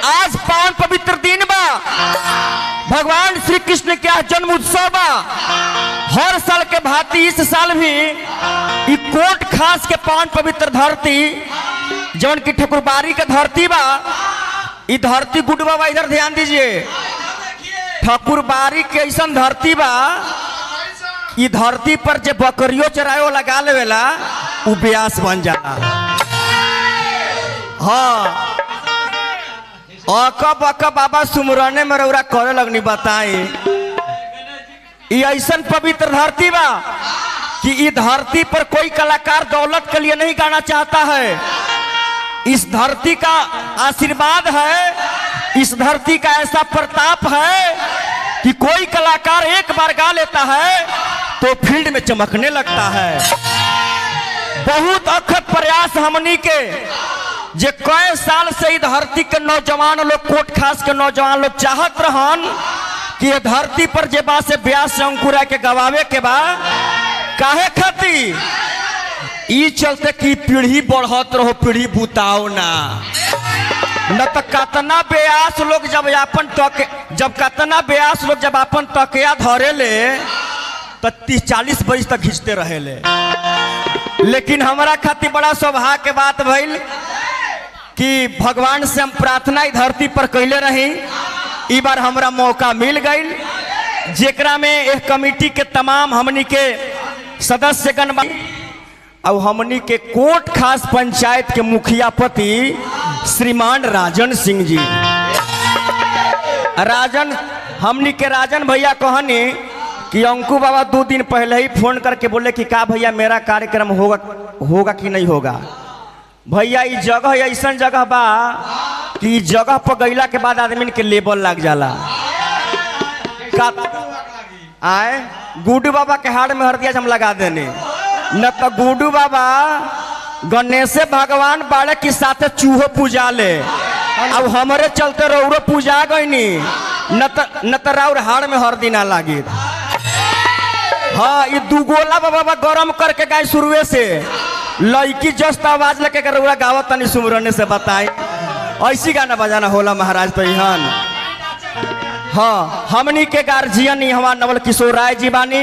आज पावन पवित्र दिन बा, भगवान श्री कृष्ण के जन्म उत्सव बा। हर साल के भांति इस साल भी ई कोट खास के पावन पवित्र धरती जौन की ठकुरबाड़ी के धरती बा, ई धरती गुड बाबा इधर ध्यान दीजिए। ठकुरबाड़ी के ऐसा धरती बा, ई धरती पर जे बकरियों चरायो लगा लेवेला उ ब्यास बन जाला। हाँ अकब अकब बाबा सुमरने में रौरा करे लगनी बताई। ये ऐसा पवित्र धरती बा कि इस धरती पर कोई कलाकार दौलत के लिए नहीं गाना चाहता है। इस धरती का आशीर्वाद है, इस धरती का ऐसा प्रताप है कि कोई कलाकार एक बार गा लेता है तो फील्ड में चमकने लगता है। बहुत अखत प्रयास हमनी के जे कई साल से इस धरती के नौजवान लोग, कोट खास के नौजवान लोग चाहत रहन कि ये धरती पर जे बा से ब्यास से अंकुरा के गवावे के बा। काहे खातिर? ई चलते कि पीढ़ी बढ़त रहो, पीढ़ी बुताओ ना। न तो कतना ब्यास लोग जब कतना ब्यास लोग जब अपन तकिया धरे ले तो 30-40 बरिस तक खींचते रहे ले। लेकिन हमारा खातिर बड़ा सौभाग्य के बात भइल कि भगवान से हम प्रार्थना इस धरती पर कैले रही। ई बार हमरा मौका मिल गई, जेकरा में एक कमेटी के तमाम हमनी के सदस्यगण और हमनी के कोट खास पंचायत के मुखिया पति श्रीमान राजन सिंह जी। राजन हमनी के राजन भैया कहनी कि अंकु बाबा 2 दिन पहले ही फोन करके बोले कि का भैया मेरा कार्यक्रम होगा कि नहीं होगा। भैया ये जगह ऐसा जगह बा कि जगह पर गईला के बाद आदमी के लेबल लग जाला। आए गुड्डू बाबा के हाड़ में हरदिया हम लगा देने, न तो गुड्डू बाबा गणेश भगवान बाड़े के साथ चूहो पूजा ले। अब हमारे चलते रौरो पूजा गईनी, न तो राउर हाड़ में हरदी ना लागी। हाँ ये 2 गोला बाबा गरम करके गाय शुरुए से लड़की जस्ट आवाज लेके रउरा गावत तनी सुमरने से बताई। ऐसी गाना बजाना होला महाराज तो यहाँ। हाँ हमनी के गार्जियन यहाँ नवल किशोर राय जी बानी,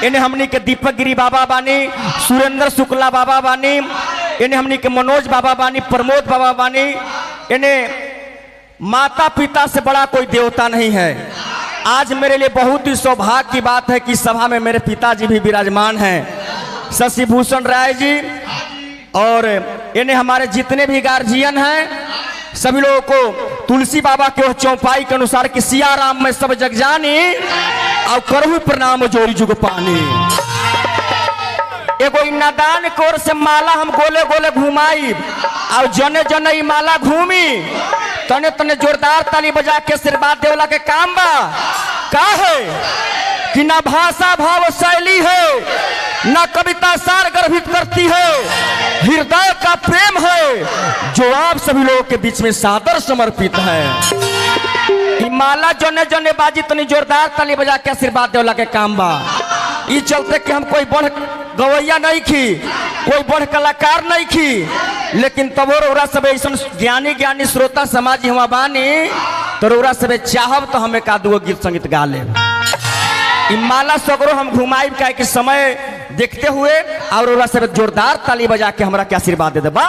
इन्हें हमनी के दीपक गिरी बाबा बानी, सुरेंद्र शुक्ला बाबा बानी, इन्हें हमनी के मनोज बाबा बानी, प्रमोद बाबा बानी। इन्हें माता पिता से बड़ा कोई देवता नहीं है। आज मेरे लिए बहुत ही सौभाग्य की बात है कि सभा में मेरे पिताजी भी विराजमान हैं, शशि भूषण राय जी। और इन्हें हमारे जितने भी गार्जियन हैं सभी लोगों को तुलसी बाबा के चौपाई के अनुसार कि सिया राम में सब जग जानी और करहु प्रणाम जोरी जुग पानी। एगो नादान कोर से माला हम गोले गोले घुमाई और जने जने ई माला घूमी तने तने जोरदार ताली बजा के आशीर्वाद देवला के काम बा। का है कि ना भाषा भाव शैली है, ना कविता सार गर्भित करती है, हृदय का प्रेम है जो आप सभी लोगों के बीच में सादर समर्पित है। माला जने जने बाजी तनी जोरदार ताली बजा के आशीर्वाद देवला के काम बा। ई चलते कि हम कोई बड़ गवैया नहीं खी, कोई बड़ कलाकार नहीं खी, लेकिन तब रौरा सब ऐसा ज्ञानी ज्ञानी श्रोता समाज हुआ बानी तो रौरा सब चाहब तो हमें 1-2 गीत संगीत गा ले। माला सगरो हम घुमाई का कि समय देखते हुए और रौरा सब जोरदार ताली बजा के हमरा के आशीर्वाद दे देबा।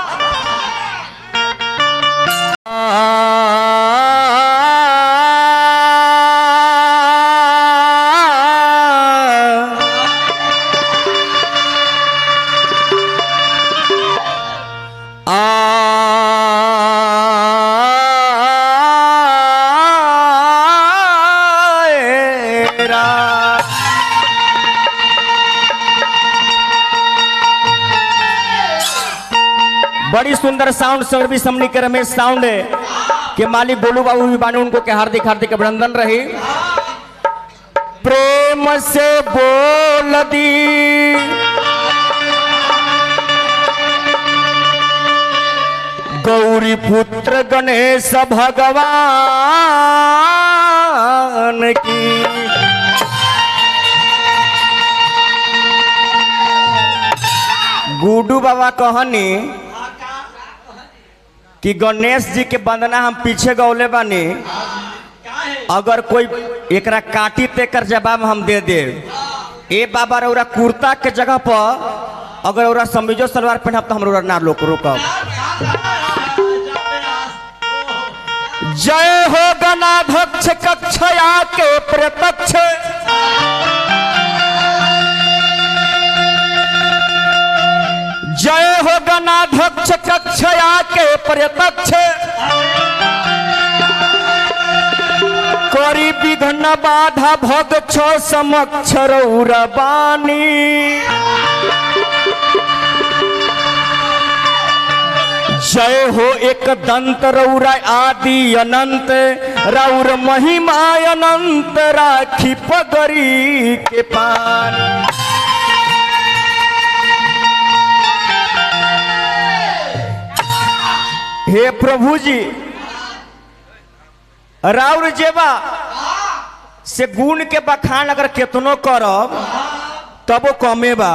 बड़ी सुंदर साउंड सर्विस हमनी के रमेश साउंड के मालिक गोलू बाबू भी बानी, उनको के हार्दिक हार्दिक अभिनंदन रही। प्रेम से बोल दी गौरी पुत्र गणेश भगवान की। गुड्डू बाबा कहनी कि गणेश जी के वंदना हम पीछे गौले बानी, अगर कोई एकरा काटी तेकर जवाब हम दे दे। ए बाबा रौरा कुर्ता के जगह पर अगर रौरा समीजो सलवार पहनब तो हम रौरा ना रोकब। जय हो गणाध्यक्ष कक्षया के प्रत्यक्ष, जय हो गणाध्यक्ष कक्षया के प्रत्यक्ष, करी विघ्न बाधा भग छो समक्ष रौरा बानी। जय हो एक दंत रौरा आदि अनंत, रौर महिमा अनंत राखी पगरी के पानी। हे प्रभु जी, राउर जेबा से गुण के बखान अगर केतनो करब तब कमे बा।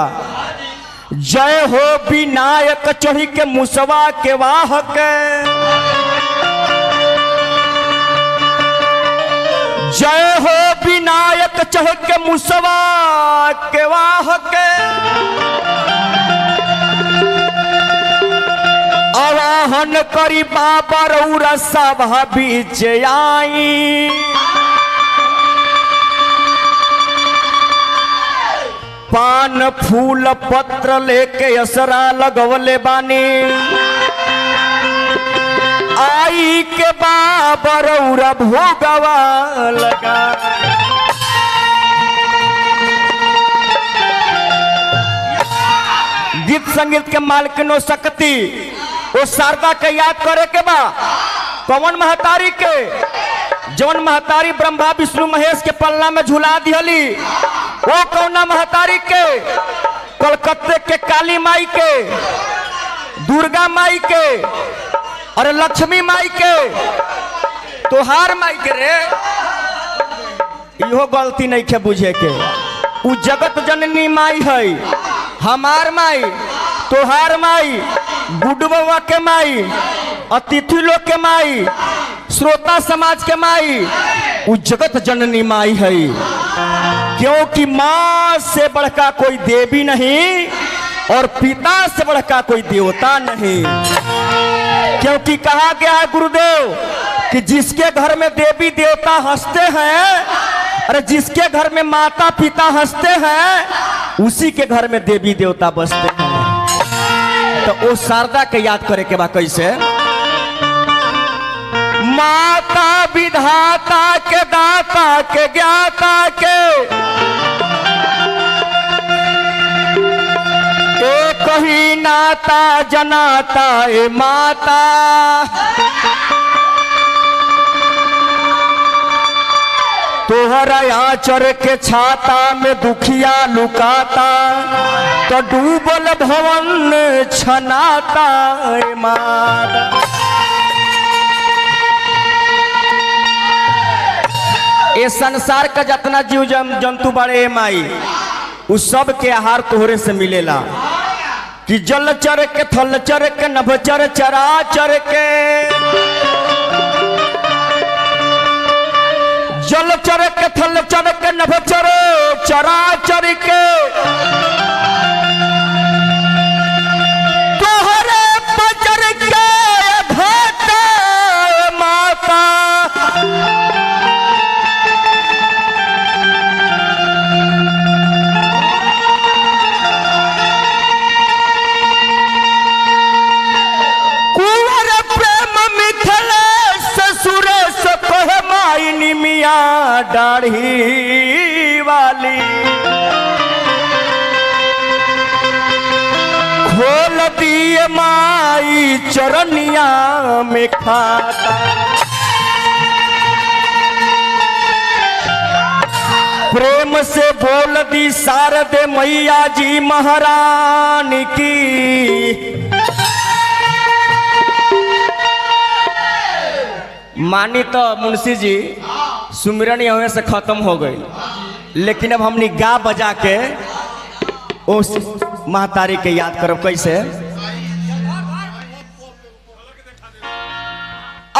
जय हो विनायक चढ़ी के मुसवा के वाहक, जय हो विनायक चढ़ के मुसवा के वाहक, आवाहन करी बाबा रौरा सभा बीच आई। पान फूल पत्र लेके असरा लगवले बानी, आई के बाबा रौरा भोगवा लगा। गीत संगीत के मालकिनो शक्ति वो शारदा के याद करे के बा। कौन महतारी के, जौन महतारी ब्रह्मा विष्णु महेश के पल्ला में झुला दिहली, वो कौना महतारी के? कलकत्ते के काली माई के, दुर्गा माई के, और लक्ष्मी माई के, तोहार माई के रे। इहो गलती नहीं के बुझे के। उ जगत जननी माई है, हमार माई, तोहार माई, गुड्डू बउआ के माई, अतिथि लोग के माई, श्रोता समाज के माई, उ जगत जननी माई है। क्योंकि माँ से बढ़का कोई देवी नहीं और पिता से बढ़का कोई देवता नहीं। क्योंकि कहा गया है गुरुदेव कि जिसके घर में देवी देवता हंसते हैं, अरे जिसके घर में माता पिता हंसते हैं, उसी के घर में देवी देवता बसते हैं। तो वो शारदा के याद करे के बा कैसे? माता विधाता के, दाता के, ज्ञाता के, एक ही नाता जनाता ए माता। तोहरा आचर के छाता में दुखिया लुकाता, तो डूबल भवन छनाता ए माता। ये संसार का जितना जीव जंतु बड़े माई, उस सब के आहार तोहरे से मिलेला। कि जल चर के, थल चर के, नभ चर, चरा चर के, जल चर के, थल चर के, नभ चर, चरा चर के, तोहरे बचर के घाटा माता। मिया दाढ़ी वाली खोल दिए माई चरनिया में खाता। प्रेम से बोल दी शारदे मैया जी महारानी की। मानी तो मुंशी जी सुमिरन यहाँ से खत्म हो गई, लेकिन अब हमने गा बजा के उस महतारी के याद करब कैसे?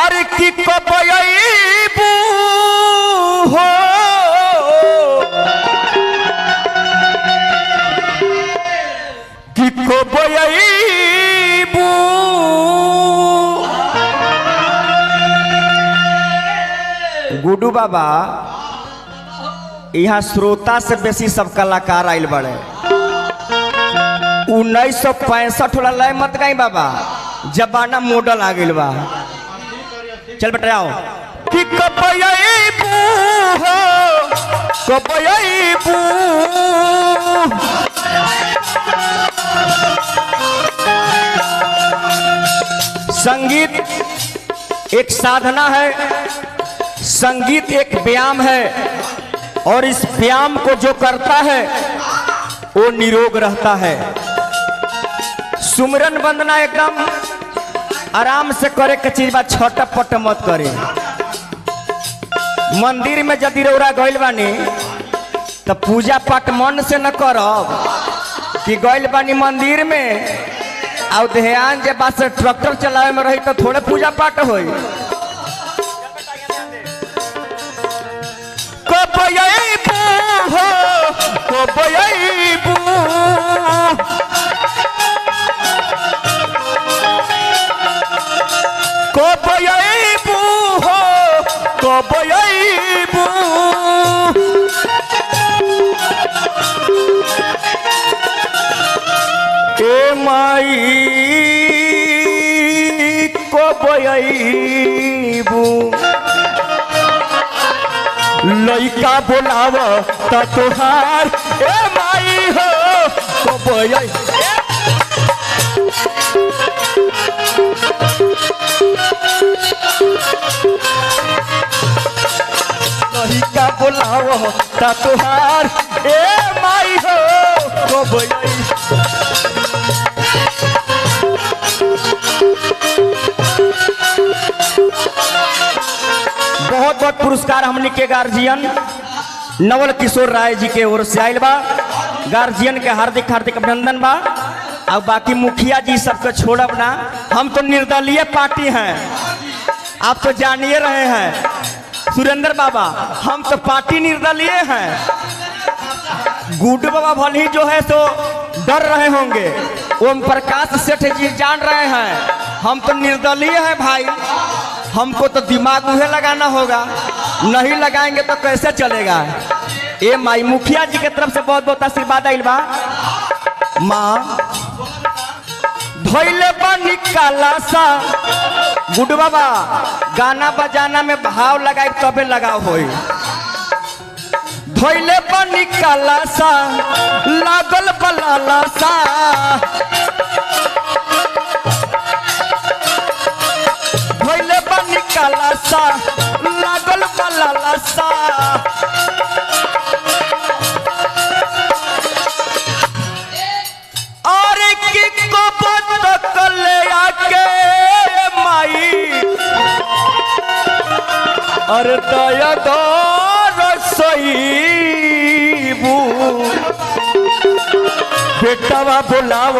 और की कबयबू हो कि कबयबू गुड्डू बाबा यहाँ श्रोता से बेसी सब कलाकार आयल बड़े 1965 वाला लय मत गई बाबा जबाना मॉडल आ गई बा चल बेटा आओ कि कबयबू हो कबयबू संगीत एक साधना है संगीत एक व्यायाम है और इस व्यायाम को जो करता है वो निरोग रहता है। सुमरन वंदना एकदम आराम से करे के चीज बा छटपट मत करे। मंदिर में यदि रौरा गइल बानी तो पूजा पाठ मन से न करब कि गइल बानी मंदिर में और ध्यान जे बात से ट्रैक्टर चलावे में रही तो थोड़े पूजा पाठ होई। कबयबू हो कबयबू कबयबू हो कबयबू ए माई कबयबू लइका बोलाव त तोहार ए माई हो कबयबू लइका बोलाव त तोहार ए माई हो कबयबू बहुत बहुत पुरस्कार हमने के गार्जियन नवल किशोर राय जी के ओर से आयल बा। गार्जियन के हार्दिक हार्दिक अभिनंदन बा। और बाकी मुखिया जी सबके छोड़ब ना हम तो निर्दलीय पार्टी हैं आप तो जानिए रहे हैं सुरेंद्र बाबा हम तो पार्टी निर्दलीय हैं। गुड्डू बाबा भले ही जो है तो डर रहे होंगे ओम प्रकाश सेठ जी जान रहे हैं हम तो निर्दलीय हैं भाई। हमको तो दिमाग उन्हें लगाना होगा नहीं लगाएंगे तो कैसे चलेगा। ए माई मुखिया जी के तरफ से बहुत बहुत आशीर्वाद आइल बा। माँ धोइले बा निकाला सा गुड्डू बाबा गाना बजाना में भाव लगाए तबे लगाव होई। धोइले बा निकाला सा लागल बलाला सा धोइले बा निकाला सा लागल बलाला सा अरे की कबत कले आके माई अरे दया दो रसोईबू बेटवा बोलाव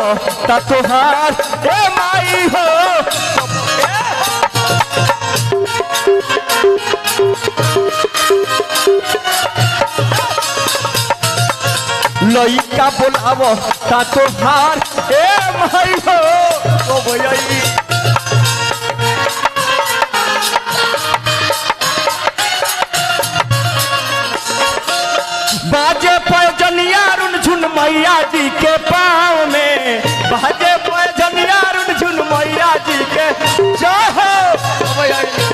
ता तोहार ए माई हो लइका बोलाव ता तोहार ए माई हो कबयबू बाजे पैजनिया रुनझुन मैया जी के पाँव में बाजे पैजनिया रुनझुन मैया जी के जय हो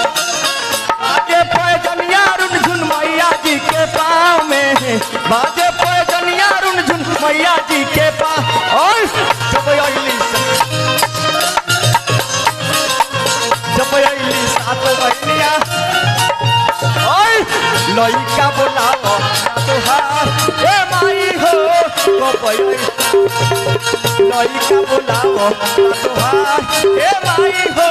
बाजे पैजनिया रुनझुन मैया जी के पाँव में बाजे पैजनिया रुनझुन मैया जी के पाँव और सातो बहनिया लइका बोलाव तोहार ए माई हो कबयबू लइका बोलाव तोहार ए माई हो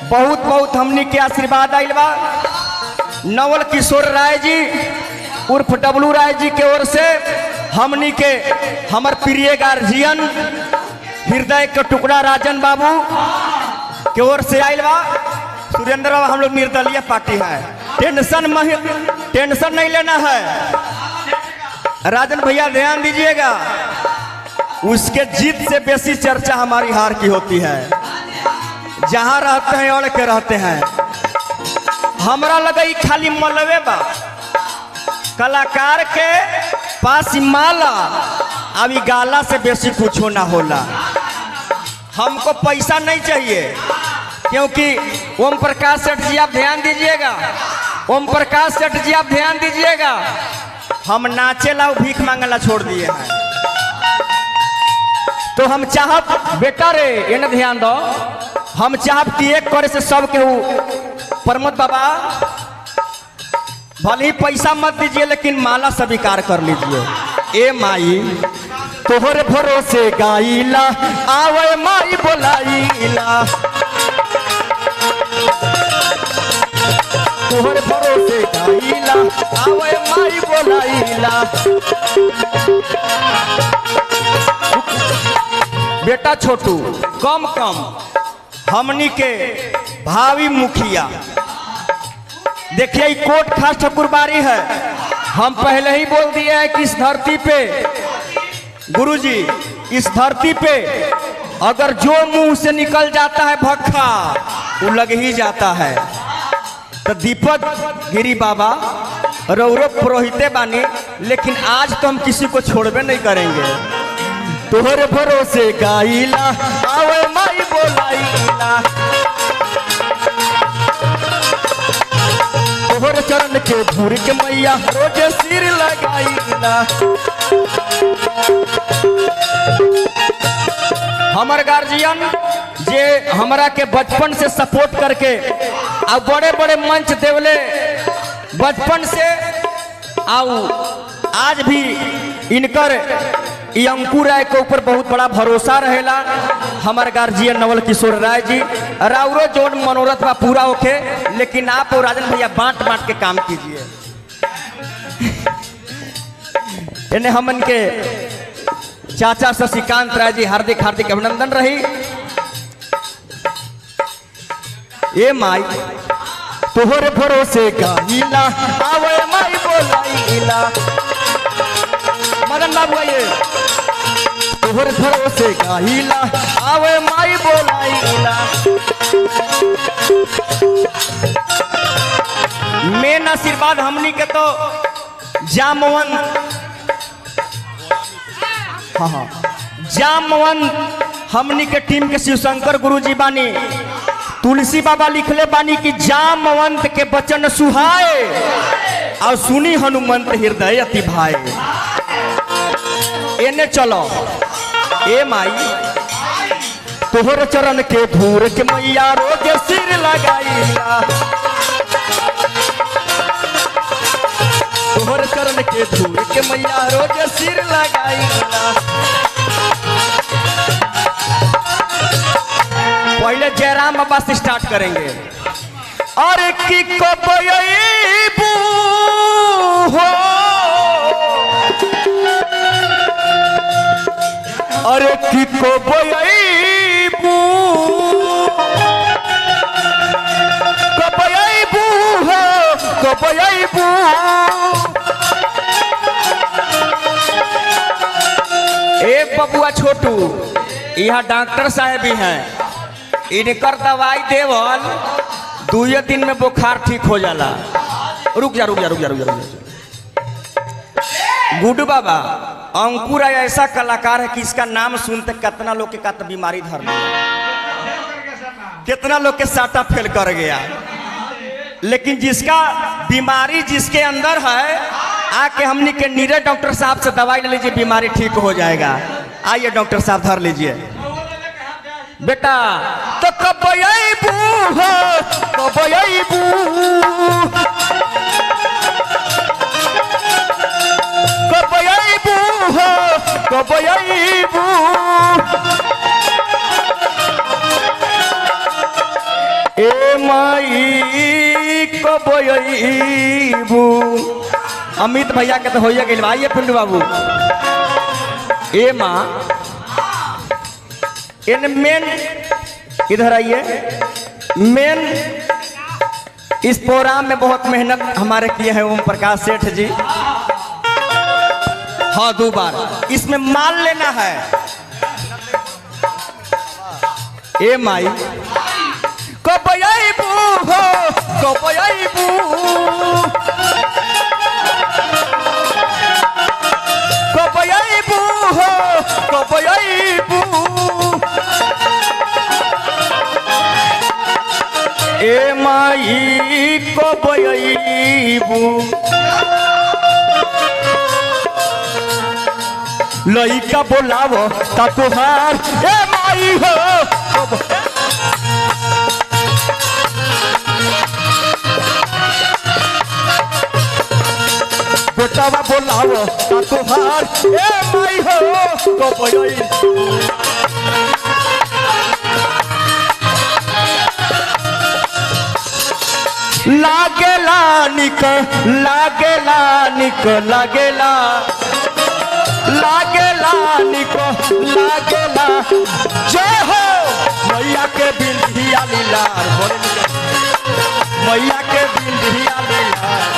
बहुत बहुत हमनी के आशीर्वाद आइल बा। नवल किशोर राय जी उर्फ डब्लू राय जी के ओर से हमनी के हमर प्रिय गार्जियन हृदय के टुकड़ा राजन बाबू के ओर से आयल बा। सुरेंद्र बाबा हम लोग निर्दलीय पार्टी है, टेंशन नहीं लेना है। राजन भैया ध्यान दीजिएगा, उसके जीत से बेसी चर्चा हमारी हार की होती है। जहां रहते हैं और के रहते हैं, हमरा लगा खाली मलबे बा। कलाकार के पास माला अभी गाला से बेसी कुछ ना होला। हमको पैसा नहीं चाहिए, क्योंकि ओम प्रकाश सेठ जी आप ध्यान दीजिएगा, ओम प्रकाश सेठ जी आप ध्यान दीजिएगा, हम नाचे ला भीख मांगला छोड़ दिए हैं। तो हम चाहब बेटा रे ये न ध्यान दो, हम चाहब कि एक करे से सब केहू प्रमोद बाबा भले ही पैसा मत दीजिए लेकिन माला स्वीकार कर लीजिए। ए माई तोहरे भरोसे गाइला आवे माई बोलाइला, तोहरे भरोसे गाइला आवे माई बोलाइला। बेटा छोटू कम हमनी के भावी मुखिया देखिए कोट खास ठाकुरबाड़ी है। हम पहले ही बोल दिए हैं कि इस धरती पे गुरुजी, इस धरती पे अगर जो मुंह से निकल जाता है भक्खा वो लग ही जाता है। तो दीपक गिरी बाबा रौरव पुरोहिते बानी, लेकिन आज तो हम किसी को छोड़बे नहीं करेंगे। तोहरे भरोसे गाइला आवे माई बोलाइला, तोहरे चरण के धूर के मैया रोजे सिर लगाइला। हमार गार्जियन जे हमरा के बचपन से सपोर्ट करके आ बड़े बड़े मंच देवले बचपन से आओ, आज भी इनकर अंकुर राय के ऊपर बहुत बड़ा भरोसा रहेला। हमारे गार्जियन नवल किशोर राय जी राउरो जोन मनोरथ बा पूरा होके, लेकिन आप और राजन भैया बांट के काम कीजिए। इन्हें हमन के चाचा शशिकांत राय जी हार्दिक अभिनंदन रही। ए माई तोहरे भरोसे गाइला आवे माई बोलाइला, मदन बाबू आइए, तोहरे भरोसे गाइला आवे माई बोलाइला। मेन आशीर्वाद हमनी के तो जामवंत, हाँ जामवंत हमनी के टीम के शिवशंकर गुरुजी बानी। तुलसी बाबा लिखले बानी कि जामवंत के बचन सुहाए और सुनी हनुमंत हृदय अति भाए। एने चलो ए माई तोहरे चरण के धूर के मैया रोजे सिर लगाइला, तोहरे चरण के धूर के मैया रोजे सिर लगाइला। पहले जयराम बाबा से स्टार्ट करेंगे। अरे की कबयबू हो, अरे की कबयबू, कबयबू हो कबयबू। एक बबुआ छोटू यहाँ डॉक्टर साहब भी हैं, इनकर दवाई देवल 2 दिन में बुखार ठीक हो जाला। रुक जा गुड्डू बाबा अंकुर ऐसा कलाकार है कि इसका नाम सुनते कितना लोग के कत बीमारी धर लिया, कितना लोग के साटा फेल कर गया। लेकिन जिसका बीमारी जिसके अंदर है आके हमनी के नीरज डॉक्टर साहब से दवाई ले लीजिए, बीमारी ठीक हो जाएगा। आइए डॉक्टर साहब धर लीजिए बेटा। तो कबयबू हो कबयबू, कबयबू हो कबयबू। ए माई कबयबू अमित भैया के तो हो गई। आइए पिंडू बाबू। ए माँ इन मेन इधर आइए। मेन इस प्रोग्राम में बहुत मेहनत हमारे किए हैं ओम प्रकाश सेठ जी। हाँ 2 बार इसमें मान लेना है। ए माई कब आईबू हो कब आईबू कब आईबू हो कब आईबू ए माई कब आईबू लइका बोलावो ता तुहार ए माई हो बेटावा बोलावो ता तुहार ए माई हो कब आईबू लागेला निक लागेला निक लागेला लागेला निको लागेला जय हो मैया के बिंदिया लीलार मैया के बिंदिया लीलार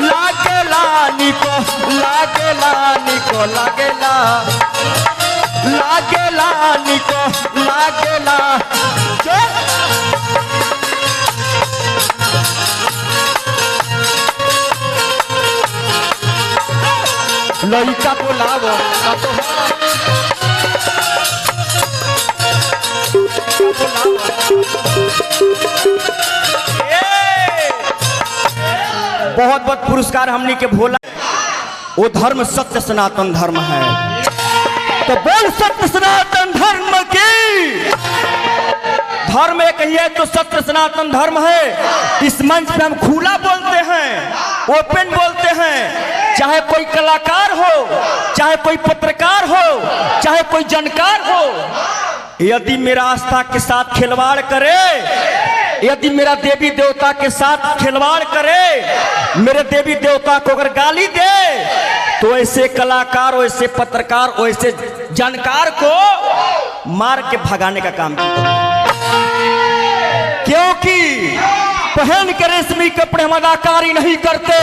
लागेला निको लागेला निको लागेला लागेला निको लागेला जय लइका बोलावो बहुत बहुत पुरस्कार हमनी के भोला। वो धर्म सत्य सनातन धर्म है तो बोल सत्य सनातन धर्म की। धर्म एक ही है तो सत्य सनातन धर्म है। इस मंच पे हम खुला बोलते हैं ओपन बोलते हैं। चाहे कोई कलाकार हो चाहे कोई पत्रकार हो चाहे कोई जानकार हो यदि मेरा आस्था के साथ खिलवाड़ करे यदि मेरा देवी देवता के साथ खिलवाड़ करे मेरे देवी देवता को अगर गाली दे तो ऐसे कलाकार ऐसे पत्रकार ऐसे जानकार को मार के भगाने का काम किया। क्योंकि पहन के रेशमी कपड़े हम अदाकारी नहीं करते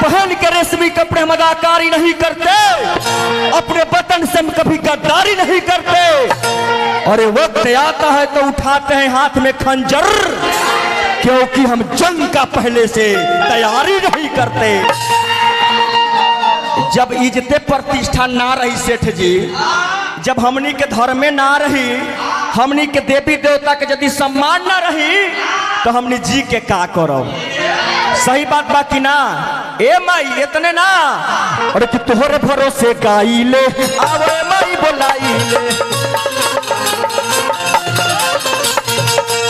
पहन के रेशमी कपड़े हम अदाकारी नहीं करते अपने वतन से हम कभी गद्दारी नहीं करते और वक्त आता है तो उठाते हैं हाथ में खंजर क्योंकि हम जंग का पहले से तैयारी नहीं करते। जब इज्जत प्रतिष्ठा ना रही सेठ जी जब हमनी के धर्म में ना रही हमनी के देवी देवता के यदि सम्मान ना रही तो हमनी जी के का करब। सही बात बा कि ना ए माई इतने ना और कि तोहरे भरोसे गाई ले आवे माई बोलाई ले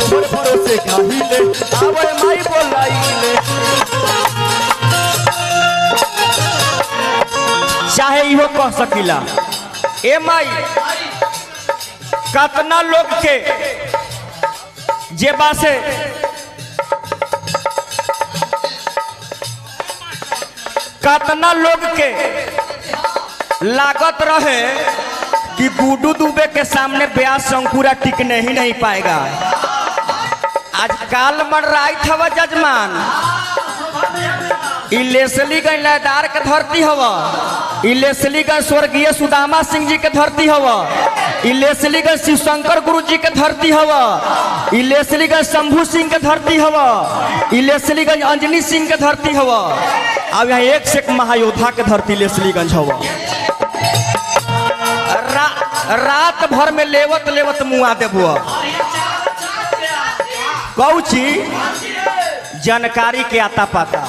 तोहरे भरोसे गाई ले आवे माई बोलाई ले। चाहे इहो कह सकीला ए माई कतना लोग के जेबा से कतना लोग के लागत रहे कि गुड्डू दुबे के सामने ब्याह शंकुरा टिकने ही नहीं पाएगा। आज काल मर रहा था जजमान लेसलीगंज लयदार के धरती हवा लेसलीगंज स्वर्गीय सुदामा सिंह जी के धरती हवा लेसलीगंज शिवशंकर गुरु जी के धरती हवा लेसलीगंज शंभू सिंह के धरती हवा लेसलीगंज अंजनी सिंह के धरती हवा। अब यहाँ एक से एक महायोद्धा के धरती लेसलीगंज हवा। रात भर में लेवत लेवत मुआ देबुआ कौची जानकारी के आता पाता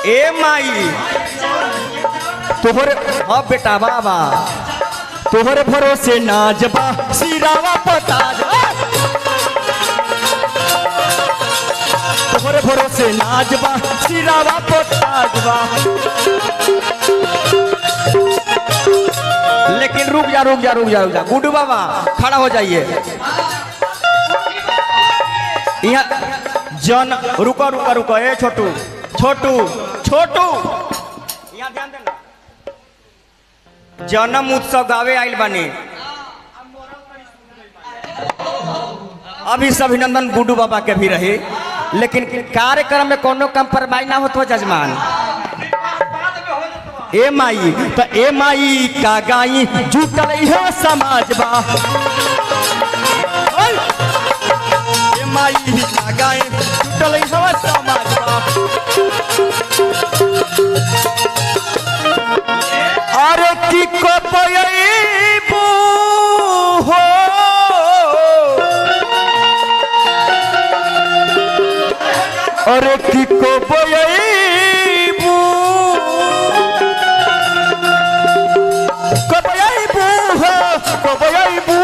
ए माई तोहरे हाँ बेटा बाबा तोहरे भरोसे नाजबा सिरावा पताज तोहरे भरोसे नाजबा सिरावा पताजबा। लेकिन रुक जा रुक जा रुक जा रुक जा गुड्डू बाबा खड़ा हो जाइए यहाँ जन रुको रुको रुको ए छोटू छोटू छोटू यहाँ ध्यान देना, जन्म उत्सव गावे आइल बानी। अभी सब अभिनंदन गुड्डू बाबा के भी रहे, लेकिन कार्यक्रम में कोनो कंप्रोमाइज ना होतो जजमान। ए माई तो ए माई का गाई जुटल है समाज बा, ए माई का गाई जुटल है समाज बा। अरे की को पयबू हो, अरे की को पयबू, कबयबू हो कबयबू,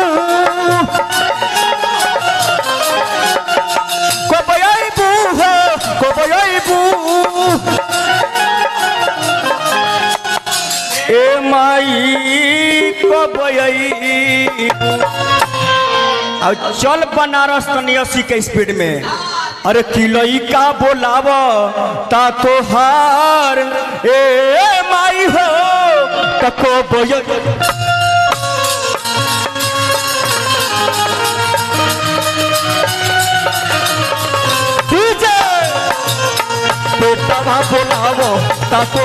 कबयबू हो कबयबू। ए माई कबयबू, और चल बनारस तनी 80 के स्पीड में। अरे किलई का बोलाव ता तोहार ए माई हो तको बोय। बेटा बोलाव ता तो